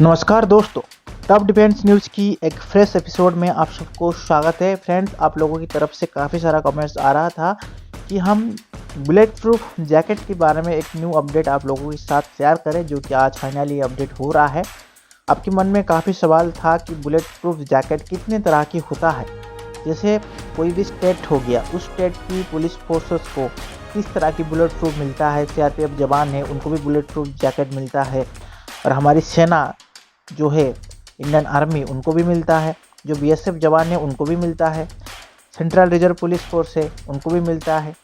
नमस्कार दोस्तों, top defence news की एक फ्रेश एपिसोड में आप सबको स्वागत है। फ्रेंड्स, आप लोगों की तरफ से काफ़ी सारा कमेंट्स आ रहा था कि हम बुलेट प्रूफ जैकेट के बारे में एक न्यू अपडेट आप लोगों के साथ शेयर करें, जो कि आज फाइनली अपडेट हो रहा है। आपके मन में काफ़ी सवाल था कि बुलेट प्रूफ जैकेट कितने तरह की होता है। जैसे कोई भी स्टेट हो गया, उस स्टेट की पुलिस फोर्सेस को किस तरह की बुलेट प्रूफ मिलता है। सीआरपीएफ जवान है, उनको भी बुलेट प्रूफ जैकेट मिलता है, और हमारी सेना जो है इंडियन आर्मी, उनको भी मिलता है। जो बीएसएफ जवान है उनको भी मिलता है। सेंट्रल रिजर्व पुलिस फोर्स है, उनको भी मिलता है।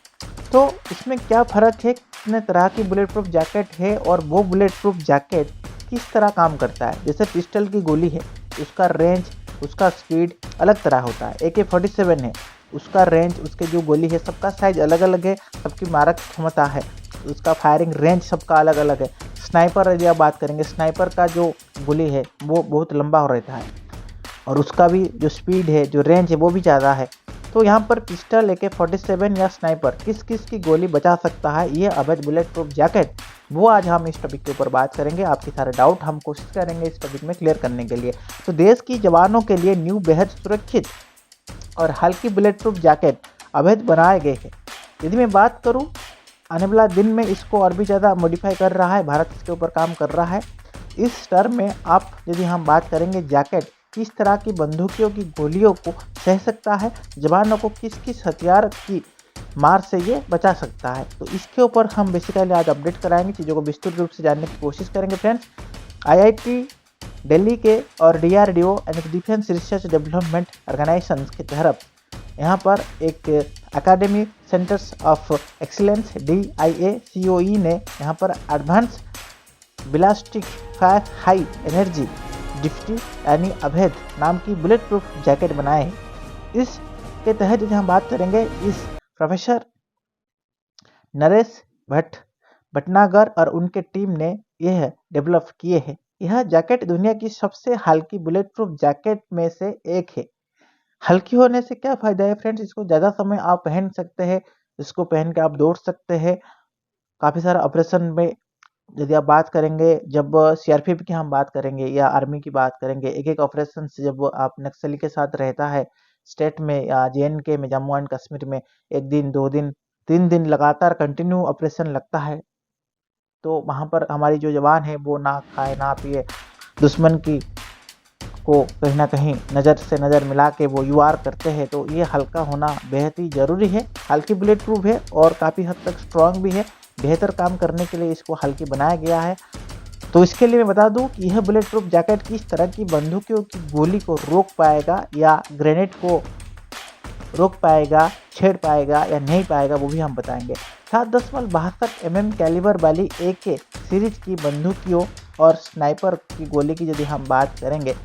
तो इसमें क्या फ़र्क है, कितने तरह की बुलेट प्रूफ जैकेट है और वो बुलेट प्रूफ जैकेट किस तरह काम करता है। जैसे पिस्टल की गोली है, उसका रेंज, उसका स्पीड अलग तरह होता है। AK-47 है, उसका रेंज, उसके जो गोली है, सबका साइज अलग अलग है, सबकी मारक क्षमता है, उसका फायरिंग रेंज सबका अलग अलग है। स्नाइपर यदि आप बात करेंगे, स्नाइपर का जो गोली है वो बहुत लंबा हो रहता है, और उसका भी जो स्पीड है, जो रेंज है, वो भी ज़्यादा है। तो यहाँ पर पिस्टल, AK-47 या स्नाइपर किस किस की गोली बचा सकता है, ये अवैध बुलेट प्रूफ जैकेट, वो आज हम इस टॉपिक के ऊपर बात करेंगे। आपके सारे डाउट हम कोशिश करेंगे इस टॉपिक में क्लियर करने के लिए। तो देश की जवानों के लिए न्यू बेहद सुरक्षित और हल्की बुलेट प्रूफ जैकेट अवैध बनाए गए हैं। यदि मैं बात करूँ, आने वाला दिन में इसको और भी ज़्यादा मॉडिफाई कर रहा है, भारत इसके ऊपर काम कर रहा है। इस टर्म में आप यदि हम बात करेंगे, जैकेट किस तरह की बंदूकों की गोलियों को सह सकता है, जवानों को किस किस हथियार की मार से ये बचा सकता है, तो इसके ऊपर हम बेसिकली आज अपडेट कराएंगे। चीज़ों को विस्तृत रूप से जानने की कोशिश करेंगे। फ्रेंड्स, IIT दिल्ली के और DRDO यानी डिफेंस रिसर्च डेवलपमेंट ऑर्गेनाइजेशन के तहत यहाँ पर एक academy centres of excellence DIACOE ने यहाँ पर एडवांस बिलास्टिक फायर हाई एनर्जी डिफ्टी यानी अभेद नाम की बुलेट प्रूफ जैकेट बनाए हैं। इसके तहत यदि हम बात करेंगे, इस प्रोफेसर नरेश भटनागर और उनके टीम ने यह डेवलप किए हैं। यह जैकेट दुनिया की सबसे हल्की बुलेट प्रूफ जैकेट में से एक है। हल्की होने से क्या फ़ायदा है फ्रेंड्स, इसको ज़्यादा समय आप पहन सकते हैं, इसको पहन के आप दौड़ सकते हैं। काफ़ी सारा ऑपरेशन में यदि आप बात करेंगे, जब सीआरपीएफ की हम बात करेंगे या आर्मी की बात करेंगे, एक एक ऑपरेशन से जब आप नक्सली के साथ रहता है स्टेट में या JNK में, जम्मू एंड कश्मीर में, 1 दिन 2 दिन 3 दिन लगातार कंटिन्यू ऑपरेशन लगता है, तो वहाँ पर हमारी जो जवान है वो ना खाए ना पिए, दुश्मन की को कहीं ना कहीं नज़र से नज़र मिला के वो UR करते हैं। तो ये हल्का होना बेहद ही ज़रूरी है। हल्की बुलेट प्रूफ है और काफ़ी हद तक स्ट्रांग भी है। बेहतर काम करने के लिए इसको हल्की बनाया गया है। तो इसके लिए मैं बता दूं कि यह बुलेट प्रूफ जैकेट किस तरह की बंदूकों की गोली को रोक पाएगा या ग्रेनेड को रोक पाएगा, छेड़ पाएगा या नहीं पाएगा, वो भी हम बताएंगे। 7.62 mm कैलिबर वाली AK सीरीज की बंदूकियों और स्नाइपर की गोली की यदि हम बात करेंगे,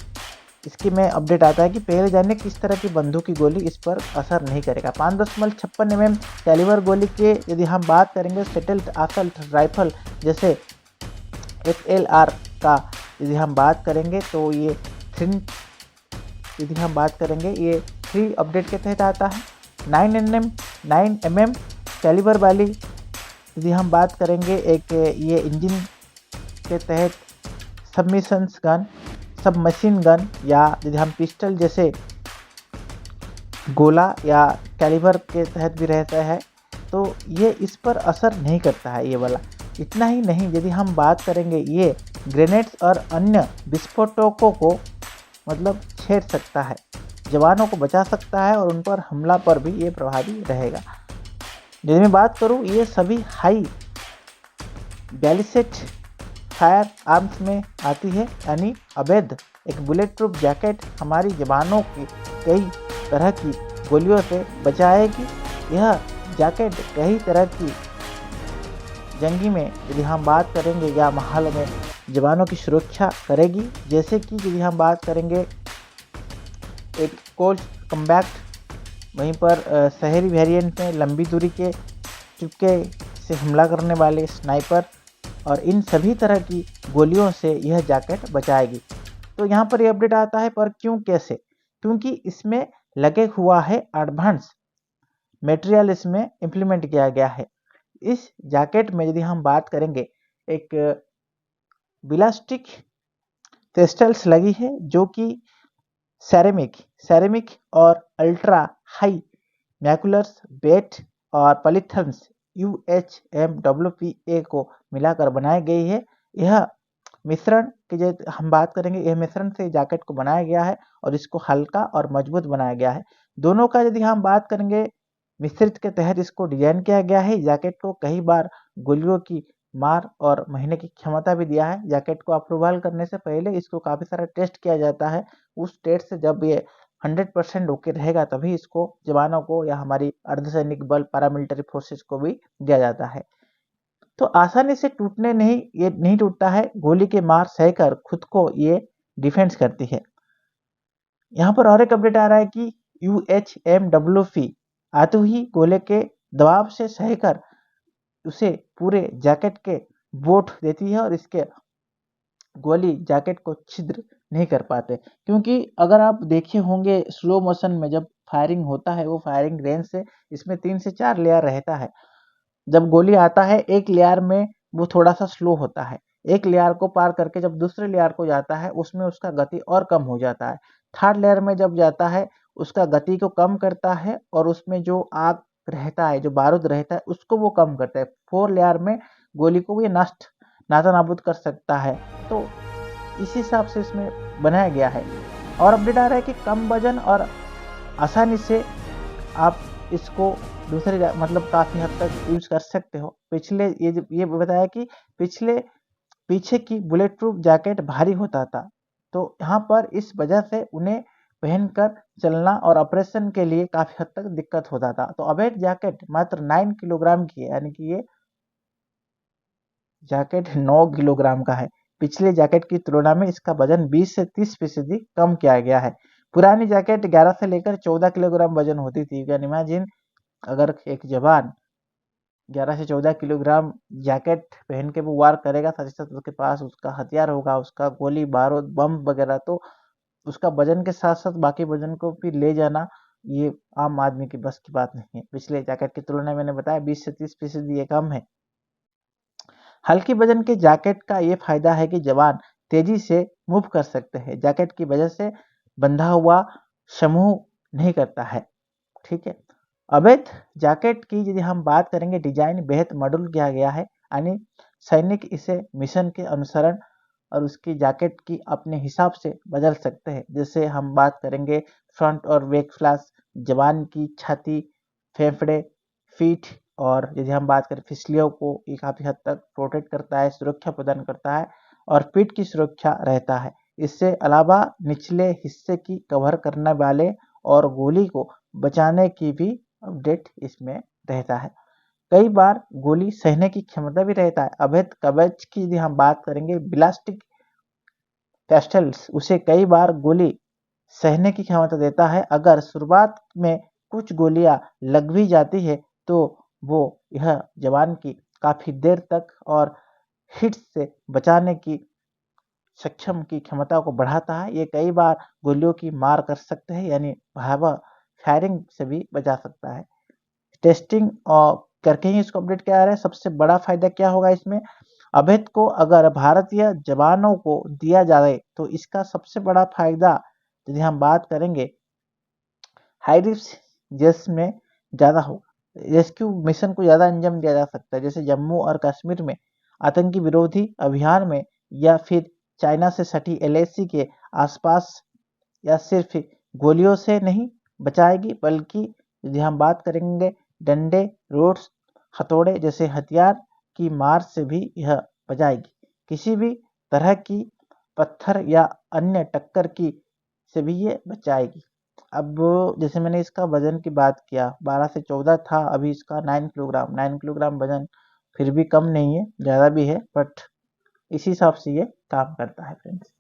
इसकी में अपडेट आता है कि पहले जाने किस तरह की बंदूक की गोली इस पर असर नहीं करेगा। 5.56 mm कैलिबर गोली के यदि हम बात करेंगे, सेटल्ड असल्ट राइफल जैसे SLR का यदि हम बात करेंगे, तो ये 3 यदि हम बात करेंगे, ये 3 अपडेट के तहत आता है। 9 mm कैलिबर वाली यदि हम बात करेंगे, एक ये इंजन के तहत सब मशीन गन या यदि हम पिस्टल जैसे गोला या कैलिबर के तहत भी रहता है, तो ये इस पर असर नहीं करता है ये वाला। इतना ही नहीं, यदि हम बात करेंगे, ये ग्रेनेड्स और अन्य विस्फोटकों को मतलब छेड़ सकता है, जवानों को बचा सकता है, और उन पर हमला पर भी ये प्रभावी रहेगा। यदि मैं बात करूँ, ये सभी हाई बैलिस्टिक फायर आर्म्स में आती है, यानी अवैध एक बुलेट प्रूफ जैकेट हमारी जवानों की कई तरह की गोलियों से बचाएगी। यह जैकेट कई तरह की जंगी में यदि हम बात करेंगे या माहौल में जवानों की सुरक्षा करेगी। जैसे कि यदि हम बात करेंगे, एक कोल्ड कम्बैक्ट, वहीं पर शहरी वेरिएंट में लंबी दूरी के चुपके से हमला करने वाले स्नाइपर, और इन सभी तरह की गोलियों से यह जैकेट बचाएगी। तो यहाँ पर यह अपडेट आता है, पर क्यों, कैसे? क्योंकि इसमें लगे हुआ है एडवांस मटेरियल, इसमें इम्प्लीमेंट किया गया है। इस जैकेट में यदि हम बात करेंगे, एक बिलास्टिक टेक्सटाइल्स लगी है जो कि सेरेमिक और अल्ट्रा हाई मैकुलर्स बेट और पॉलीथर्म्स UHMWPA को मिलाकर बनाई गई है। यह मिश्रण की जो हम बात करेंगे, यह मिश्रण से जैकेट को बनाया गया है और इसको हल्का और मजबूत बनाया गया है। दोनों का यदि हम बात करेंगे, मिश्रित के तहत इसको डिजाइन किया गया है। जैकेट को कई बार गोलियों की मार और महीने की क्षमता भी दिया है। जैकेट को अप्रूवल करने से पहले इसको काफ़ी सारा टेस्ट किया जाता है। उस टेस्ट से जब ये 100% ओके रहेगा तभी इसको जवानों को या हमारी अर्धसैनिक बल पैरामिलिट्री फोर्सेस को भी दिया जाता है। तो आसानी से ये नहीं टूटता है। गोली के मार सहकर खुद को ये डिफेंस करती है। यहाँ पर और एक अपडेट आ रहा है कि UHMWP आते ही गोले के दबाव से सहकर उसे पूरे जैकेट के वोट देती है और इसके गोली जैकेट को छिद्र नहीं कर पाते, क्योंकि अगर आप देखे होंगे स्लो मोशन में जब फायरिंग होता है, वो फायरिंग रेंज से इसमें 3 से 4 लेयर रहता है। जब गोली आता है एक लेयर में वो थोड़ा सा स्लो होता है, एक लेयर को पार करके जब दूसरे लेयर को जाता है उसमें उसका गति और कम हो जाता है। थर्ड लेयर में जब जाता है उसका गति को कम करता है और उसमें जो आग रहता है, जो बारूद रहता है, उसको वो कम करता है। 4 लेयर में गोली को ये नाता नाबूद कर सकता है। तो इस हिसाब से इसमें बनाया गया है। और अपडेट आ रहा है कि कम वजन और आसानी से आप इसको दूसरे मतलब काफ़ी हद तक यूज कर सकते हो। ये बताया कि पीछे की बुलेट प्रूफ जैकेट भारी होता था, तो यहाँ पर इस वजह से उन्हें पहनकर चलना और ऑपरेशन के लिए काफ़ी हद तक दिक्कत होता था। तो अबेट जैकेट मात्र 9 किलोग्राम की है, यानी कि ये जैकेट 9 किलोग्राम का है। पिछले जैकेट की तुलना में इसका वजन 20 से 30% कम किया गया है। पुरानी जैकेट 11 से लेकर 14 किलोग्राम वजन होती थी। कैन इमेजिन, अगर एक जवान 11 से 14 किलोग्राम जैकेट पहन के वो वार करेगा, साथ ही साथ उसके पास उसका हथियार होगा, उसका गोली बारूद बम वगैरह, तो उसका वजन के साथ साथ बाकी वजन को भी ले जाना ये आम आदमी की बस की बात नहीं है। पिछले जैकेट की तुलना में मैंने बताया 20 से 30% ये कम है। हल्की वजन के जैकेट का ये फायदा है कि जवान तेजी से मूव कर सकते हैं। जैकेट की वजह से बंधा हुआ समूह नहीं करता है। ठीक है। अवैध जैकेट की यदि हम बात करेंगे, डिजाइन बेहद मॉडल किया गया है, यानी सैनिक इसे मिशन के अनुसरण और उसकी जैकेट की अपने हिसाब से बदल सकते हैं। जैसे हम बात करेंगे फ्रंट और बैक फ्लैश, जवान की छाती, फेफड़े, फीट, और यदि हम बात करें फिसलियों को, ये काफ़ी हद तक प्रोटेक्ट करता है, सुरक्षा प्रदान करता है और पीठ की सुरक्षा रहता है। इससे अलावा निचले हिस्से की कवर करने वाले और गोली को बचाने की भी अपडेट इसमें रहता है। कई बार गोली सहने की क्षमता भी रहता है। अवैध कवच की यदि हम बात करेंगे, ब्लास्टिक कैस्टल्स उसे कई बार गोली सहने की क्षमता देता है। अगर शुरुआत में कुछ गोलियां लग भी जाती है तो वो यह जवान की काफ़ी देर तक और हिट से बचाने की सक्षम की क्षमता को बढ़ाता है। ये कई बार गोलियों की मार कर सकते हैं, यानी भयावह फायरिंग से भी बचा सकता है। टेस्टिंग और करके ही इसको अपडेट किया जा रहा है। सबसे बड़ा फायदा क्या होगा इसमें, अवैध को अगर भारतीय जवानों को दिया जाए तो इसका सबसे बड़ा फायदा यदि हम बात करेंगे हाई रिस्क जिसमें ज़्यादा हो, रेस्क्यू मिशन को ज़्यादा अंजाम दिया जा सकता है। जैसे जम्मू और कश्मीर में आतंकी विरोधी अभियान में, या फिर चाइना से सटी LAC के आसपास, या सिर्फ गोलियों से नहीं बचाएगी, बल्कि यदि हम बात करेंगे डंडे, रोड्स, हथौड़े जैसे हथियार की मार से भी यह बचाएगी। किसी भी तरह की पत्थर या अन्य टक्कर की से भी ये बचाएगी। अब जैसे मैंने इसका वजन की बात किया, 12 से 14 था, अभी इसका 9 किलोग्राम वजन फिर भी कम नहीं है, ज़्यादा भी है, बट इसी हिसाब से ये काम करता है फ्रेंड्स।